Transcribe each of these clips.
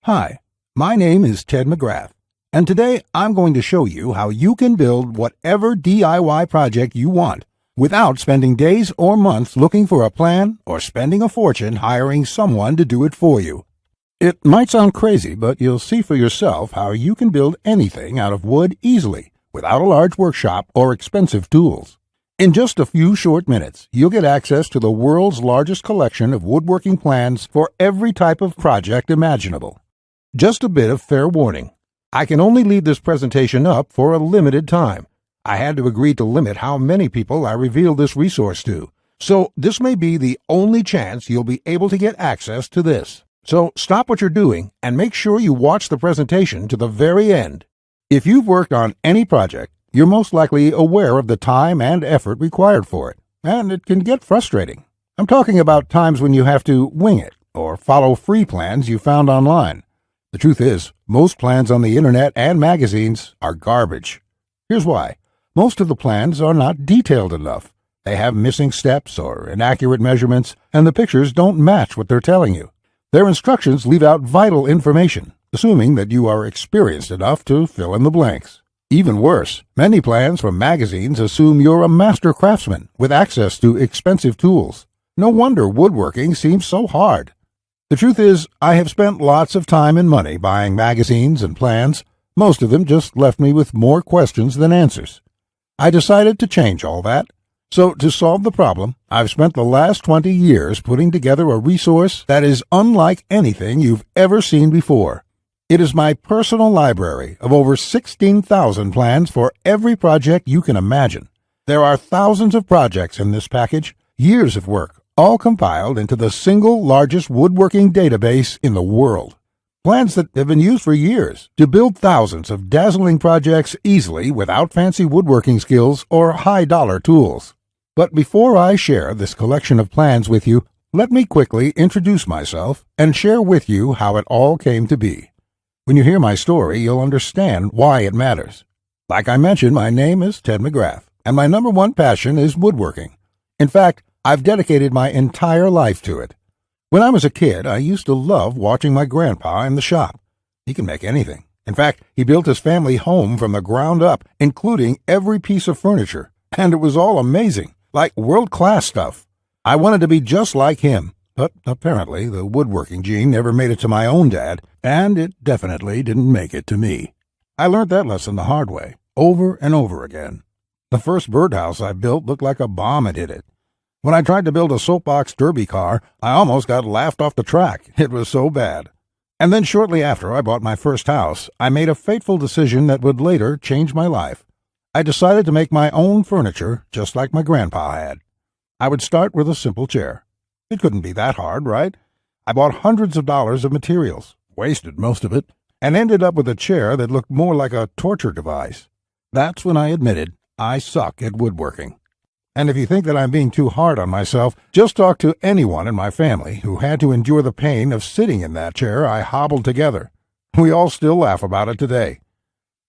Hi, my name is Ted McGrath, and today I'm going to show you how you can build whatever DIY project you want without spending days or months looking for a plan or spending a fortune hiring someone to do it for you. It might sound crazy, but you'll see for yourself how you can build anything out of wood easily without a large workshop or expensive tools. In just a few short minutes, you'll get access to the world's largest collection of woodworking plans for every type of project imaginable. Just a bit of fair warning. I can only leave this presentation up for a limited time. I had to agree to limit how many people I reveal this resource to, so this may be the only chance you'll be able to get access to this. So stop what you're doing and make sure you watch the presentation to the very end. If you've worked on any project, you're most likely aware of the time and effort required for it, and it can get frustrating. I'm talking about times when you have to wing it or follow free plans you found online. The truth is, most plans on the internet and magazines are garbage. Here's why. Most of the plans are not detailed enough. They have missing steps or inaccurate measurements, and the pictures don't match what they're telling you. Their instructions leave out vital information, assuming that you are experienced enough to fill in the blanks. Even worse, many plans from magazines assume you're a master craftsman with access to expensive tools. No wonder woodworking seems so hard. The truth is, I have spent lots of time and money buying magazines and plans. Most of them just left me with more questions than answers. I decided to change all that. So to solve the problem, I've spent the last 20 years putting together a resource that is unlike anything you've ever seen before. It is my personal library of over 16,000 plans for every project you can imagine. There are thousands of projects in this package, years of work, all compiled into the single largest woodworking database in the world. Plans that have been used for years to build thousands of dazzling projects easily without fancy woodworking skills or high-dollar tools. But before I share this collection of plans with you, let me quickly introduce myself and share with you how it all came to be. When you hear my story, you'll understand why it matters. Like I mentioned, my name is Ted McGrath, and my number one passion is woodworking. In fact, I've dedicated my entire life to it. When I was a kid, I used to love watching my grandpa in the shop. He can make anything. In fact, he built his family home from the ground up, including every piece of furniture, and it was all amazing, like world-class stuff. I wanted to be just like him, but apparently the woodworking gene never made it to my own dad, and it definitely didn't make it to me. I learned that lesson the hard way, over and over again. The first birdhouse I built looked like a bomb had hit it. When I tried to build a soapbox derby car, I almost got laughed off the track. It was so bad. And then shortly after I bought my first house, I made a fateful decision that would later change my life. I decided to make my own furniture just like my grandpa had. I would start with a simple chair. It couldn't be that hard, right? I bought hundreds of dollars of materials, wasted most of it, and ended up with a chair that looked more like a torture device. That's when I admitted I suck at woodworking. And if you think that I'm being too hard on myself, just talk to anyone in my family who had to endure the pain of sitting in that chair I hobbled together. We all still laugh about it today.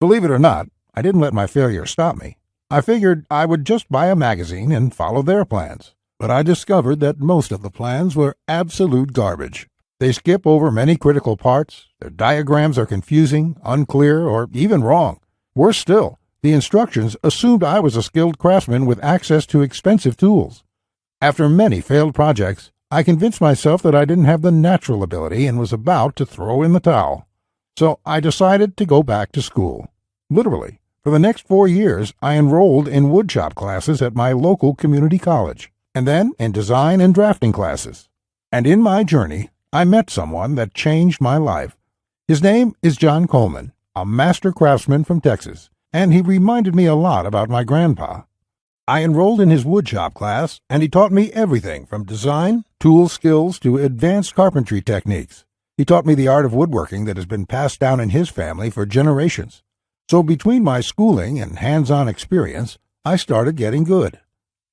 Believe it or not, I didn't let my failure stop me. I figured I would just buy a magazine and follow their plans. But I discovered that most of the plans were absolute garbage. They skip over many critical parts, their diagrams are confusing, unclear, or even wrong. Worse still, the instructions assumed I was a skilled craftsman with access to expensive tools. After many failed projects, I convinced myself that I didn't have the natural ability and was about to throw in the towel. So I decided to go back to school. Literally, for the next 4 years, I enrolled in woodshop classes at my local community college, and then in design and drafting classes. And in my journey, I met someone that changed my life. His name is John Coleman, a master craftsman from Texas, and he reminded me a lot about my grandpa. I enrolled in his woodshop class, and he taught me everything from design, tool skills, to advanced carpentry techniques. He taught me the art of woodworking that has been passed down in his family for generations. So between my schooling and hands-on experience, I started getting good.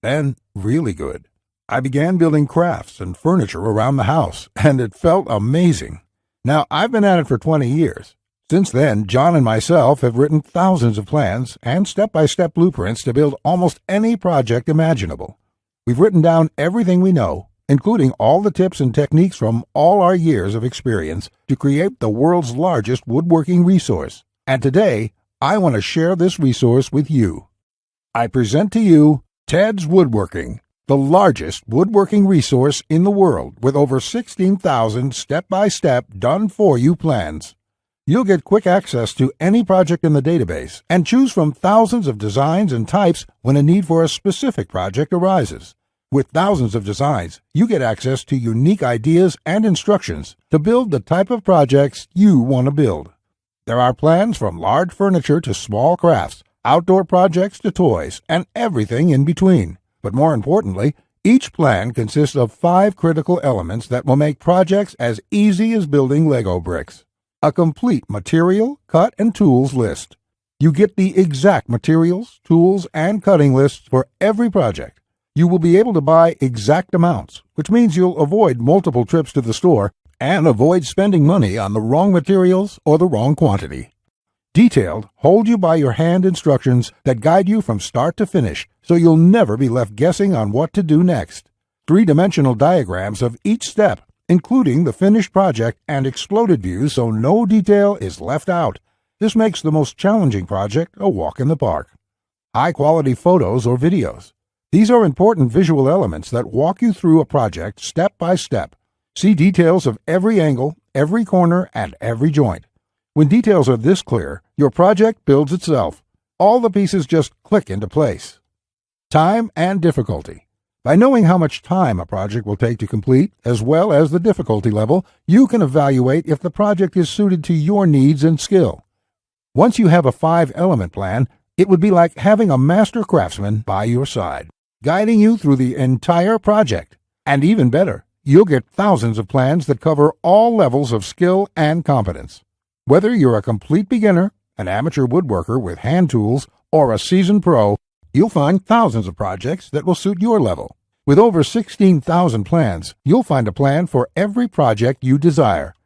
Then, really good. I began building crafts and furniture around the house, and it felt amazing. Now, I've been at it for 20 years. Since then, John and myself have written thousands of plans and step-by-step blueprints to build almost any project imaginable. We've written down everything we know including all the tips and techniques from all our years of experience to create the world's largest woodworking resource. And today, I want to share this resource with you. I present to you Ted's Woodworking, the largest woodworking resource in the world with over 16,000 step-by-step done-for-you plans. You'll get quick access to any project in the database and choose from thousands of designs and types when a need for a specific project arises. With thousands of designs, you get access to unique ideas and instructions to build the type of projects you want to build. There are plans from large furniture to small crafts, outdoor projects to toys, and everything in between. But more importantly, each plan consists of 5 critical elements that will make projects as easy as building Lego bricks. A complete material, cut, and tools list. You get the exact materials, tools, and cutting lists for every project. You will be able to buy exact amounts, which means you'll avoid multiple trips to the store and avoid spending money on the wrong materials or the wrong quantity. Detailed, hold-you-by-your-hand instructions that guide you from start to finish, so you'll never be left guessing on what to do next. 3-dimensional diagrams of each step, including the finished project and exploded views so no detail is left out. This makes the most challenging project a walk in the park. High-quality photos or videos. These are important visual elements that walk you through a project step by step. See details of every angle, every corner, and every joint. When details are this clear, your project builds itself. All the pieces just click into place. Time and difficulty. By knowing how much time a project will take to complete, as well as the difficulty level, you can evaluate if the project is suited to your needs and skill. Once you have a 5-element plan, it would be like having a master craftsman by your side, guiding you through the entire project. And even better, you'll get thousands of plans that cover all levels of skill and competence. Whether you're a complete beginner, an amateur woodworker with hand tools, or a seasoned pro, you'll find thousands of projects that will suit your level. With over 16,000 plans, you'll find a plan for every project you desire.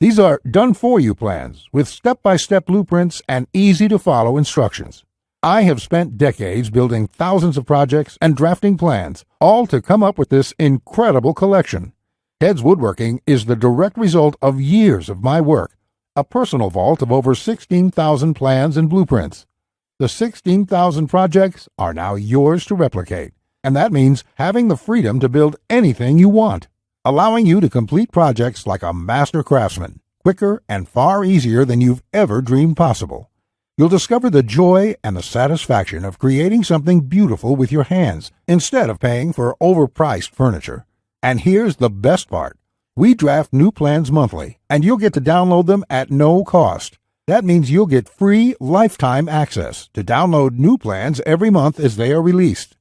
These are done-for-you plans with step-by-step blueprints and easy-to-follow instructions. I have spent decades building thousands of projects and drafting plans, all to come up with this incredible collection. Ted's Woodworking is the direct result of years of my work, a personal vault of over 16,000 plans and blueprints. The 16,000 projects are now yours to replicate, and that means having the freedom to build anything you want, allowing you to complete projects like a master craftsman, quicker and far easier than you've ever dreamed possible. You'll discover the joy and the satisfaction of creating something beautiful with your hands instead of paying for overpriced furniture. And here's the best part. We draft new plans monthly, and you'll get to download them at no cost. That means you'll get free lifetime access to download new plans every month as they are released.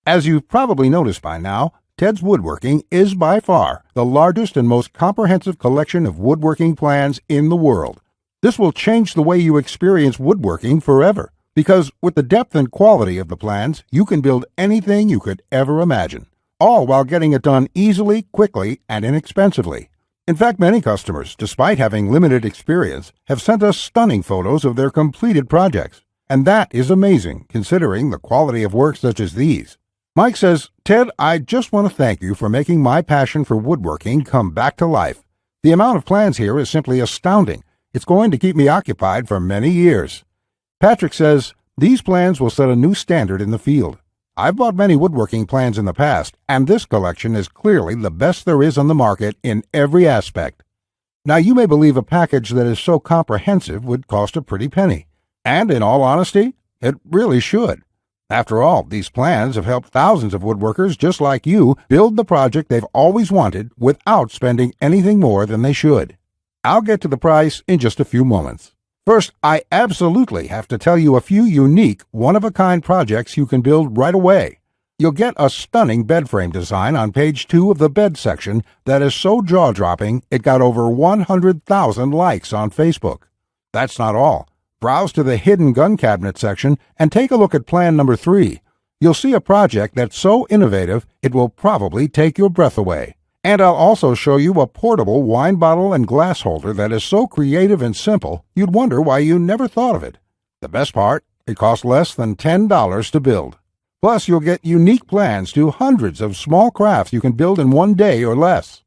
As you've probably noticed by now, Ted's Woodworking is by far the largest and most comprehensive collection of woodworking plans in the world. This will change the way you experience woodworking forever, because with the depth and quality of the plans, you can build anything you could ever imagine, all while getting it done easily, quickly, and inexpensively. In fact, many customers, despite having limited experience, have sent us stunning photos of their completed projects, and that is amazing considering the quality of work such as these. Mike says, "Ted, I just want to thank you for making my passion for woodworking come back to life. The amount of plans here is simply astounding. It's going to keep me occupied for many years." Patrick says, "These plans will set a new standard in the field. I've bought many woodworking plans in the past, and this collection is clearly the best there is on the market in every aspect." Now, you may believe a package that is so comprehensive would cost a pretty penny. And in all honesty, it really should. After all, these plans have helped thousands of woodworkers just like you build the project they've always wanted without spending anything more than they should. I'll get to the price in just a few moments. First, I absolutely have to tell you a few unique, one-of-a-kind projects you can build right away. You'll get a stunning bed frame design on page 2 of the bed section that is so jaw-dropping it got over 100,000 likes on Facebook. That's not all. Browse to the hidden gun cabinet section and take a look at plan number 3. You'll see a project that's so innovative it will probably take your breath away. And I'll also show you a portable wine bottle and glass holder that is so creative and simple you'd wonder why you never thought of it. The best part, it costs less than $10 to build. Plus, you'll get unique plans to hundreds of small crafts you can build in one day or less.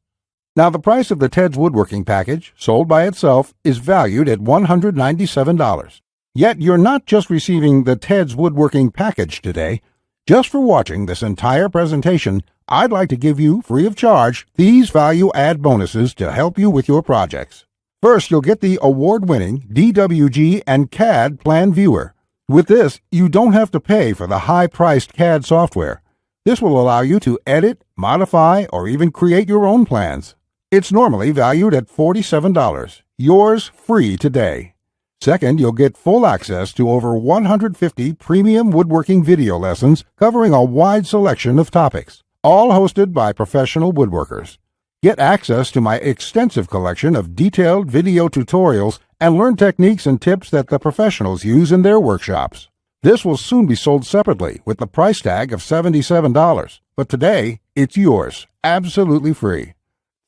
Now, the price of the Ted's Woodworking package, sold by itself, is valued at $197. Yet, you're not just receiving the Ted's Woodworking package today. Just for watching this entire presentation, I'd like to give you, free of charge, these value-add bonuses to help you with your projects. First, you'll get the award-winning DWG and CAD Plan Viewer. With this, you don't have to pay for the high-priced CAD software. This will allow you to edit, modify, or even create your own plans. It's normally valued at $47. Yours free today. Second, you'll get full access to over 150 premium woodworking video lessons covering a wide selection of topics, all hosted by professional woodworkers. Get access to my extensive collection of detailed video tutorials and learn techniques and tips that the professionals use in their workshops. This will soon be sold separately with the price tag of $77, but today it's yours, absolutely free.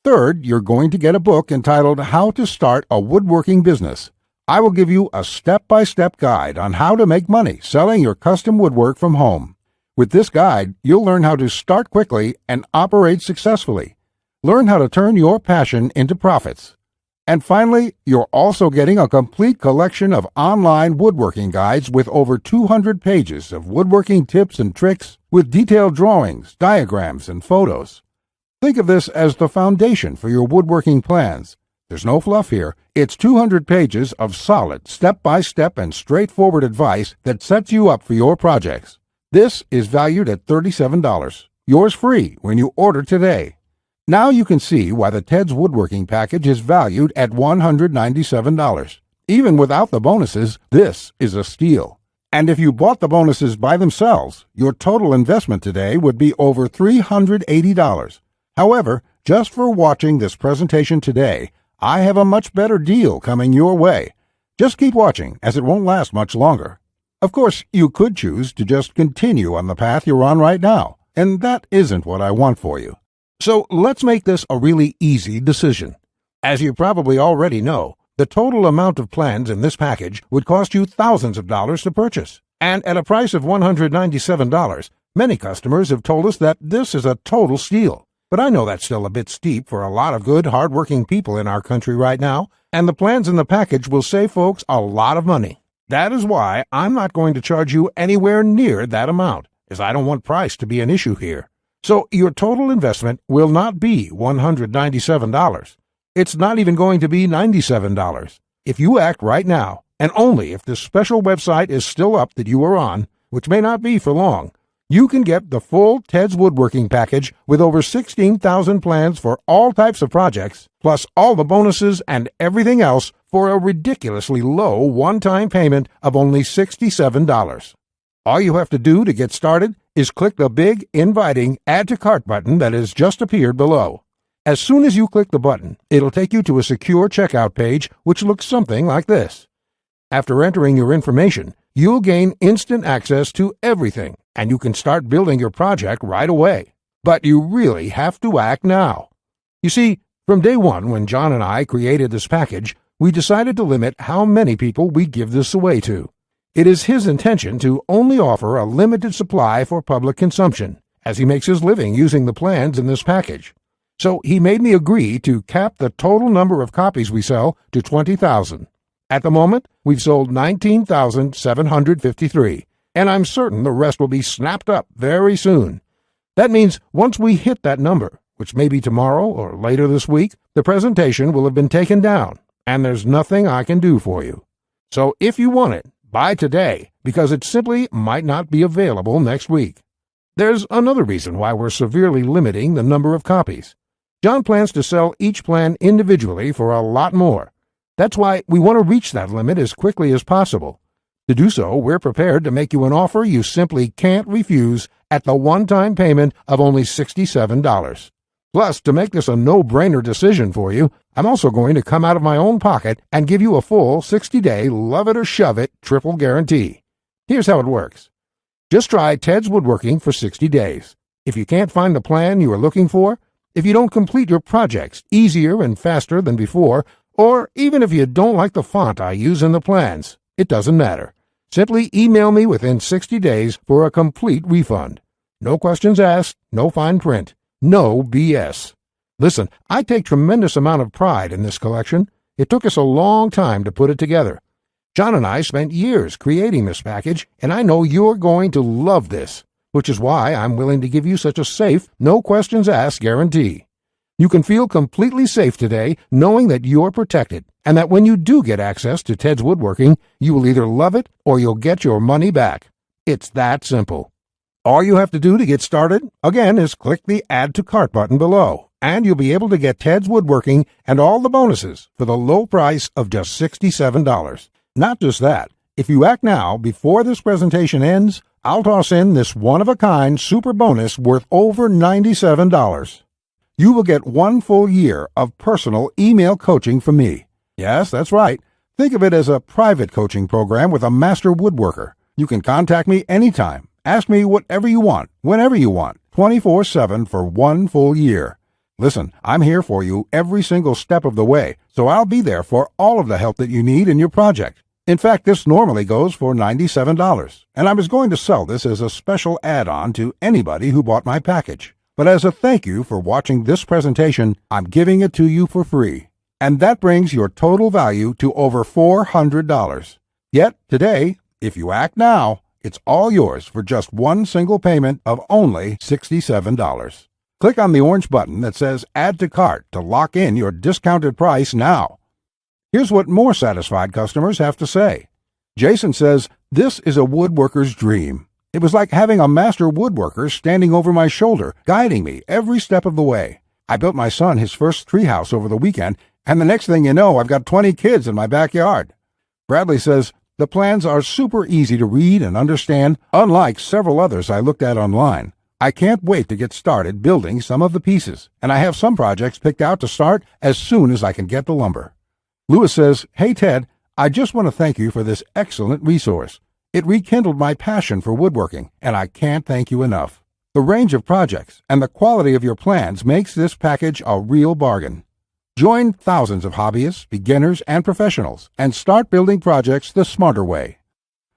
Third, you're going to get a book entitled How to Start a Woodworking Business. I will give you a step-by-step guide on how to make money selling your custom woodwork from home. With this guide, you'll learn how to start quickly and operate successfully. Learn how to turn your passion into profits. And finally, you're also getting a complete collection of online woodworking guides with over 200 pages of woodworking tips and tricks with detailed drawings, diagrams, and photos. Think of this as the foundation for your woodworking plans. There's no fluff here. It's 200 pages of solid, step-by-step and straightforward advice that sets you up for your projects. This is valued at $37. Yours free when you order today. Now you can see why the Ted's Woodworking package is valued at $197. Even without the bonuses, this is a steal. And if you bought the bonuses by themselves, your total investment today would be over $380. However, just for watching this presentation today, I have a much better deal coming your way. Just keep watching, as it won't last much longer. Of course, you could choose to just continue on the path you're on right now, and that isn't what I want for you. So let's make this a really easy decision. As you probably already know, the total amount of plans in this package would cost you thousands of dollars to purchase. And at a price of $197, many customers have told us that this is a total steal. But I know that's still a bit steep for a lot of good, hard-working people in our country right now, and the plans in the package will save folks a lot of money. That is why I'm not going to charge you anywhere near that amount, as I don't want price to be an issue here. So your total investment will not be $197. It's not even going to be $97. If you act right now, and only if this special website is still up that you are on, which may not be for long, you can get the full Ted's Woodworking package with over 16,000 plans for all types of projects, plus all the bonuses and everything else for a ridiculously low one-time payment of only $67. All you have to do to get started is click the big, inviting Add to Cart button that has just appeared below. As soon as you click the button, it'll take you to a secure checkout page which looks something like this. After entering your information, you'll gain instant access to everything, and you can start building your project right away. But you really have to act now. You see, from day one when John and I created this package, we decided to limit how many people we give this away to. It is his intention to only offer a limited supply for public consumption, as he makes his living using the plans in this package. So he made me agree to cap the total number of copies we sell to 20,000. At the moment, we've sold 19,753, and I'm certain the rest will be snapped up very soon. That means once we hit that number, which may be tomorrow or later this week, the presentation will have been taken down, and there's nothing I can do for you. So if you want it, buy today, because it simply might not be available next week. There's another reason why we're severely limiting the number of copies. John plans to sell each plan individually for a lot more. That's why we want to reach that limit as quickly as possible. To do so, we're prepared to make you an offer you simply can't refuse at the one-time payment of only $67. Plus, to make this a no-brainer decision for you, I'm also going to come out of my own pocket and give you a full 60-day love-it-or-shove-it triple guarantee. Here's how it works. Just try Ted's Woodworking for 60 days. If you can't find the plan you are looking for, if you don't complete your projects easier and faster than before, or even if you don't like the font I use in the plans, it doesn't matter. Simply email me within 60 days for a complete refund. No questions asked, no fine print, no BS. Listen, I take tremendous amount of pride in this collection. It took us a long time to put it together. John and I spent years creating this package, and I know you're going to love this, which is why I'm willing to give you such a safe, no questions asked guarantee. You can feel completely safe today knowing that you're protected, and that when you do get access to Ted's Woodworking, you will either love it or you'll get your money back. It's that simple. All you have to do to get started, again, is click the Add to Cart button below, and you'll be able to get Ted's Woodworking and all the bonuses for the low price of just $67. Not just that, if you act now before this presentation ends, I'll toss in this one-of-a-kind super bonus worth over $97. You will get 1 full year of personal email coaching from me. Yes, that's right. Think of it as a private coaching program with a master woodworker. You can contact me anytime. Ask me whatever you want, whenever you want, 24/7 for 1 full year. Listen, I'm here for you every single step of the way, so I'll be there for all of the help that you need in your project. In fact, this normally goes for $97, and I was going to sell this as a special add-on to anybody who bought my package. But as a thank you for watching this presentation, I'm giving it to you for free. And that brings your total value to over $400. Yet, today, if you act now, it's all yours for just 1 single payment of only $67. Click on the orange button that says Add to Cart to lock in your discounted price now. Here's what more satisfied customers have to say. Jason says, "This is a woodworker's dream. It was like having a master woodworker standing over my shoulder, guiding me every step of the way. I built my son his first treehouse over the weekend, and the next thing you know, I've got 20 kids in my backyard." Bradley says, "The plans are super easy to read and understand, unlike several others I looked at online. I can't wait to get started building some of the pieces, and I have some projects picked out to start as soon as I can get the lumber." Lewis says, "Hey Ted, I just want to thank you for this excellent resource. It rekindled my passion for woodworking, and I can't thank you enough. The range of projects and the quality of your plans makes this package a real bargain. Join thousands of hobbyists, beginners, and professionals, and start building projects the smarter way."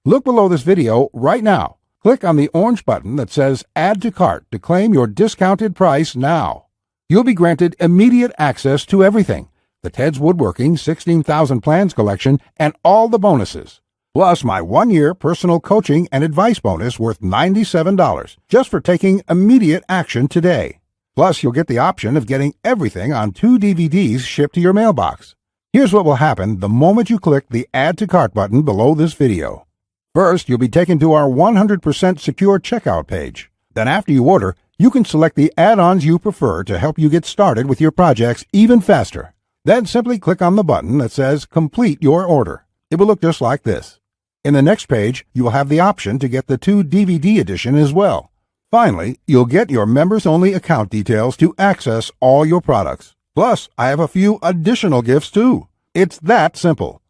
Look below this video right now. Click on the orange button that says Add to Cart to claim your discounted price now. You'll be granted immediate access to everything: the Ted's Woodworking 16,000 Plans collection and all the bonuses, plus my 1-year personal coaching and advice bonus worth $97 just for taking immediate action today. Plus, you'll get the option of getting everything on 2 DVDs shipped to your mailbox. Here's what will happen the moment you click the Add to Cart button below this video. First, you'll be taken to our 100% secure checkout page. Then after you order, you can select the add-ons you prefer to help you get started with your projects even faster. Then simply click on the button that says Complete Your Order. It will look just like this. In the next page, you will have the option to get the 2 DVD edition as well. Finally, you'll get your members-only account details to access all your products. Plus, I have a few additional gifts too. It's that simple.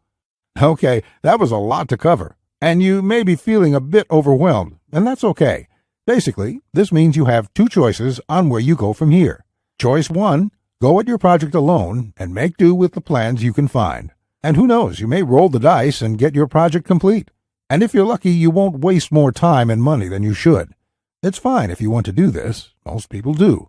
Okay, that was a lot to cover, and you may be feeling a bit overwhelmed, and that's okay. Basically, this means you have 2 choices on where you go from here. Choice 1, go at your project alone and make do with the plans you can find. And who knows, you may roll the dice and get your project complete. And if you're lucky, you won't waste more time and money than you should. It's fine if you want to do this. Most people do.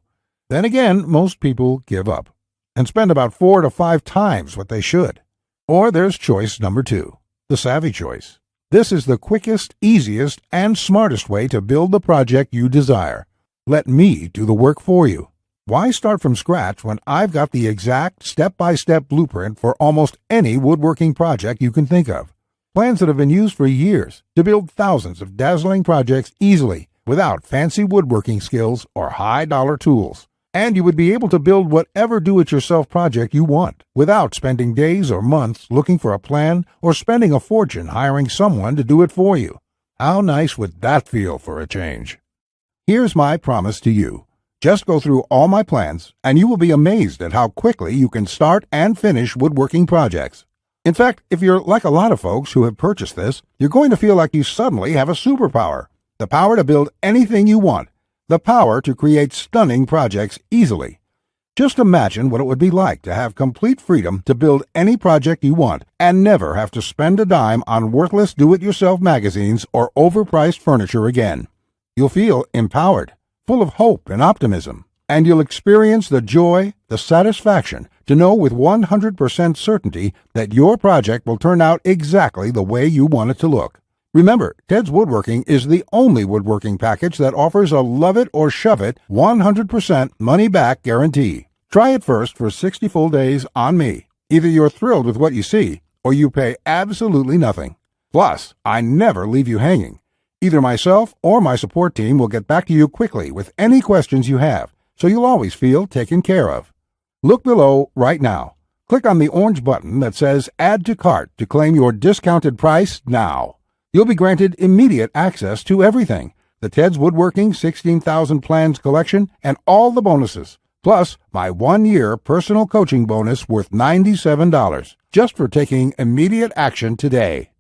Then again, most people give up and spend about 4 to 5 times what they should. Or there's choice number 2, the savvy choice. This is the quickest, easiest, and smartest way to build the project you desire. Let me do the work for you. Why start from scratch when I've got the exact step-by-step blueprint for almost any woodworking project you can think of? Plans that have been used for years to build thousands of dazzling projects easily without fancy woodworking skills or high-dollar tools. And you would be able to build whatever do-it-yourself project you want without spending days or months looking for a plan or spending a fortune hiring someone to do it for you. How nice would that feel for a change? Here's my promise to you. Just go through all my plans, and you will be amazed at how quickly you can start and finish woodworking projects. In fact, if you're like a lot of folks who have purchased this, you're going to feel like you suddenly have a superpower. The power to build anything you want. The power to create stunning projects easily. Just imagine what it would be like to have complete freedom to build any project you want and never have to spend a dime on worthless do-it-yourself magazines or overpriced furniture again. You'll feel empowered, full of hope and optimism, and you'll experience the joy, the satisfaction to know with 100% certainty that your project will turn out exactly the way you want it to look. Remember, Ted's Woodworking is the only woodworking package that offers a love it or shove it 100% money-back guarantee. Try it first for 60 full days on me. Either you're thrilled with what you see, or you pay absolutely nothing. Plus, I never leave you hanging. Either myself or my support team will get back to you quickly with any questions you have, so you'll always feel taken care of. Look below right now. Click on the orange button that says Add to Cart to claim your discounted price now. You'll be granted immediate access to everything, the Ted's Woodworking 16,000 Plans collection and all the bonuses, plus my 1-year personal coaching bonus worth $97, just for taking immediate action today.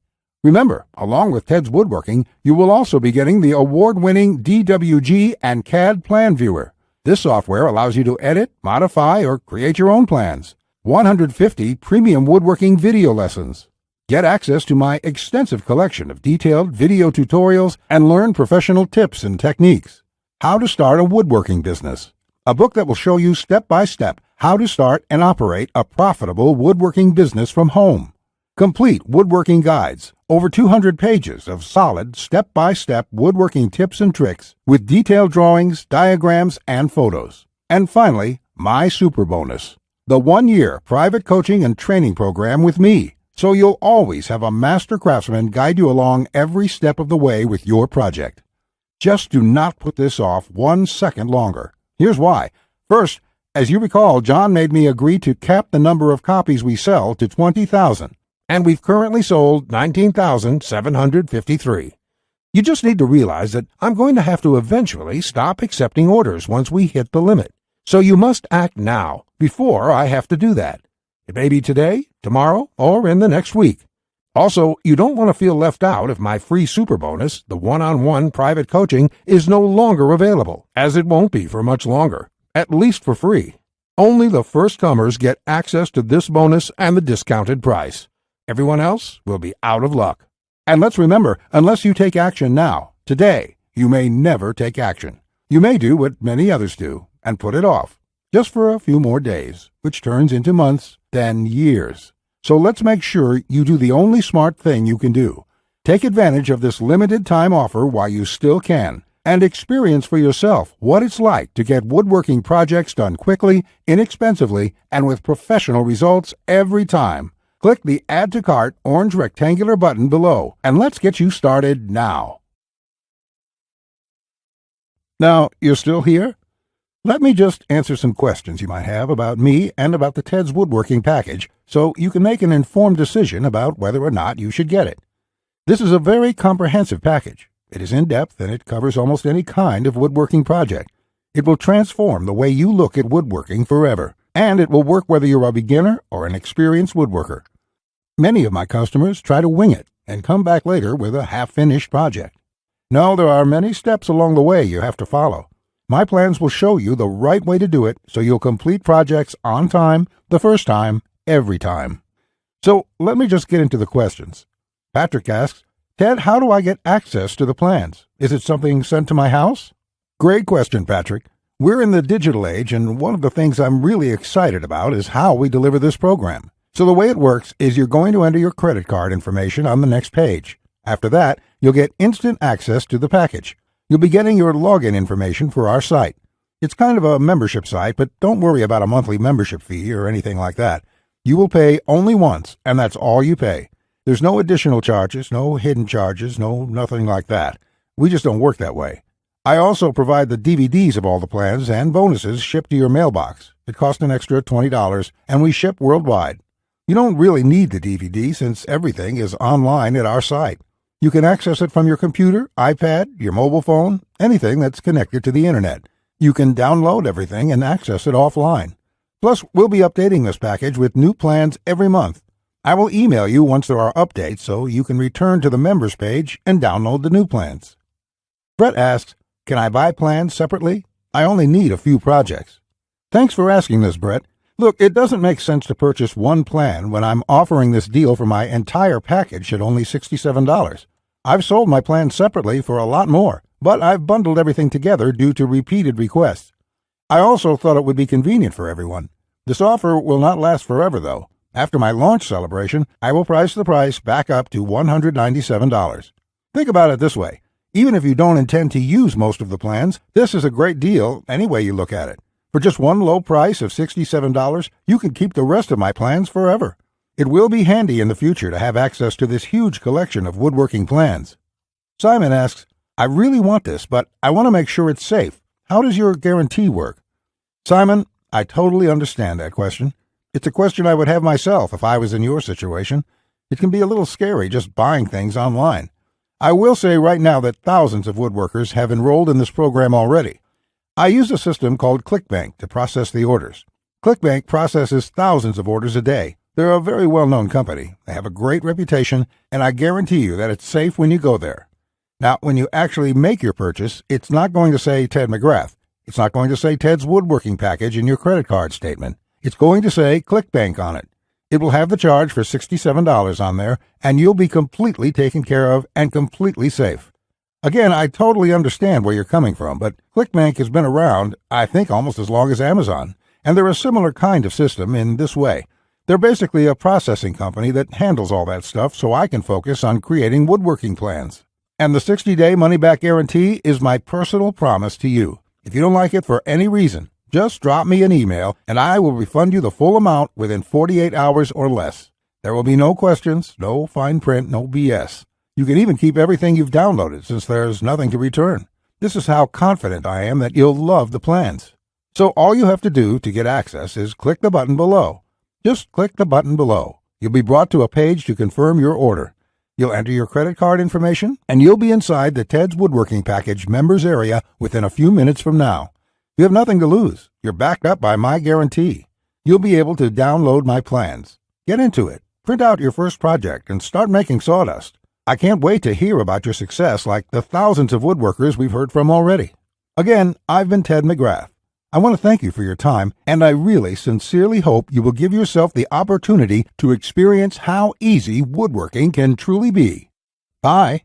Remember, along with Ted's Woodworking, you will also be getting the award-winning DWG and CAD Plan Viewer. This software allows you to edit, modify, or create your own plans. 150 premium woodworking video lessons. Get access to my extensive collection of detailed video tutorials and learn professional tips and techniques. How to Start a Woodworking Business. A book that will show you step-by-step how to start and operate a profitable woodworking business from home. Complete woodworking guides, over 200 pages of solid step-by-step woodworking tips and tricks with detailed drawings, diagrams, and photos. And finally, my super bonus, the 1-year private coaching and training program with me, so you'll always have a master craftsman guide you along every step of the way with your project. Just do not put this off 1 second longer. Here's why. First, as you recall, John made me agree to cap the number of copies we sell to 20,000. And we've currently sold 19,753. You just need to realize that I'm going to have to eventually stop accepting orders once we hit the limit. So you must act now, before I have to do that. It may be today, tomorrow, or in the next week. Also, you don't want to feel left out if my free super bonus, the one-on-one private coaching, is no longer available, as it won't be for much longer, at least for free. Only the first comers get access to this bonus and the discounted price. Everyone else will be out of luck. And let's remember, unless you take action now, today, you may never take action. You may do what many others do and put it off, just for a few more days, which turns into months, then years. So let's make sure you do the only smart thing you can do. Take advantage of this limited time offer while you still can, and experience for yourself what it's like to get woodworking projects done quickly, inexpensively, and with professional results every time. Click the Add to Cart orange rectangular button below, and let's get you started now. Now, you're still here? Let me just answer some questions you might have about me and about the Ted's Woodworking package, so you can make an informed decision about whether or not you should get it. This is a very comprehensive package. It is in-depth, and it covers almost any kind of woodworking project. It will transform the way you look at woodworking forever, and it will work whether you're a beginner or an experienced woodworker. Many of my customers try to wing it and come back later with a half-finished project. No, there are many steps along the way you have to follow. My plans will show you the right way to do it so you'll complete projects on time, the first time, every time. So let me just get into the questions. Patrick asks, Ted, how do I get access to the plans? Is it something sent to my house? Great question, Patrick. We're in the digital age, and one of the things I'm really excited about is how we deliver this program. So the way it works is you're going to enter your credit card information on the next page. After that, you'll get instant access to the package. You'll be getting your login information for our site. It's kind of a membership site, but don't worry about a monthly membership fee or anything like that. You will pay only once, and that's all you pay. There's no additional charges, no hidden charges, nothing like that. We just don't work that way. I also provide the DVDs of all the plans and bonuses shipped to your mailbox. It costs an extra $20, and we ship worldwide. You don't really need the DVD since everything is online at our site. You can access it from your computer, iPad, your mobile phone, anything that's connected to the internet. You can download everything and access it offline. Plus, we'll be updating this package with new plans every month. I will email you once there are updates so you can return to the members page and download the new plans. Brett asks, can I buy plans separately? I only need a few projects. Thanks for asking this, Brett. Look, it doesn't make sense to purchase one plan when I'm offering this deal for my entire package at only $67. I've sold my plans separately for a lot more, but I've bundled everything together due to repeated requests. I also thought it would be convenient for everyone. This offer will not last forever, though. After my launch celebration, I will price the price back up to $197. Think about it this way. Even if you don't intend to use most of the plans, this is a great deal any way you look at it. For just one low price of $67, you can keep the rest of my plans forever. It will be handy in the future to have access to this huge collection of woodworking plans. Simon asks, I really want this, but I want to make sure it's safe. How does your guarantee work? Simon, I totally understand that question. It's a question I would have myself if I was in your situation. It can be a little scary just buying things online. I will say right now that thousands of woodworkers have enrolled in this program already. I use a system called ClickBank to process the orders. ClickBank processes thousands of orders a day. They're a very well-known company. They have a great reputation, and I guarantee you that it's safe when you go there. Now, when you actually make your purchase, it's not going to say Ted McGrath. It's not going to say Ted's Woodworking Package in your credit card statement. It's going to say ClickBank on it. It will have the charge for $67 on there, and you'll be completely taken care of and completely safe. Again, I totally understand where you're coming from, but ClickBank has been around, I think, almost as long as Amazon, and they're a similar kind of system in this way. They're basically a processing company that handles all that stuff so I can focus on creating woodworking plans. And the 60-day money-back guarantee is my personal promise to you. If you don't like it for any reason, just drop me an email and I will refund you the full amount within 48 hours or less. There will be no questions, no fine print, no BS. You can even keep everything you've downloaded since there's nothing to return. This is how confident I am that you'll love the plans. So all you have to do to get access is click the button below. Just click the button below. You'll be brought to a page to confirm your order. You'll enter your credit card information, and you'll be inside the Ted's Woodworking Package members area within a few minutes from now. You have nothing to lose. You're backed up by my guarantee. You'll be able to download my plans. Get into it. Print out your first project and start making sawdust. I can't wait to hear about your success like the thousands of woodworkers we've heard from already. Again, I've been Ted McGrath. I want to thank you for your time, and I really sincerely hope you will give yourself the opportunity to experience how easy woodworking can truly be. Bye.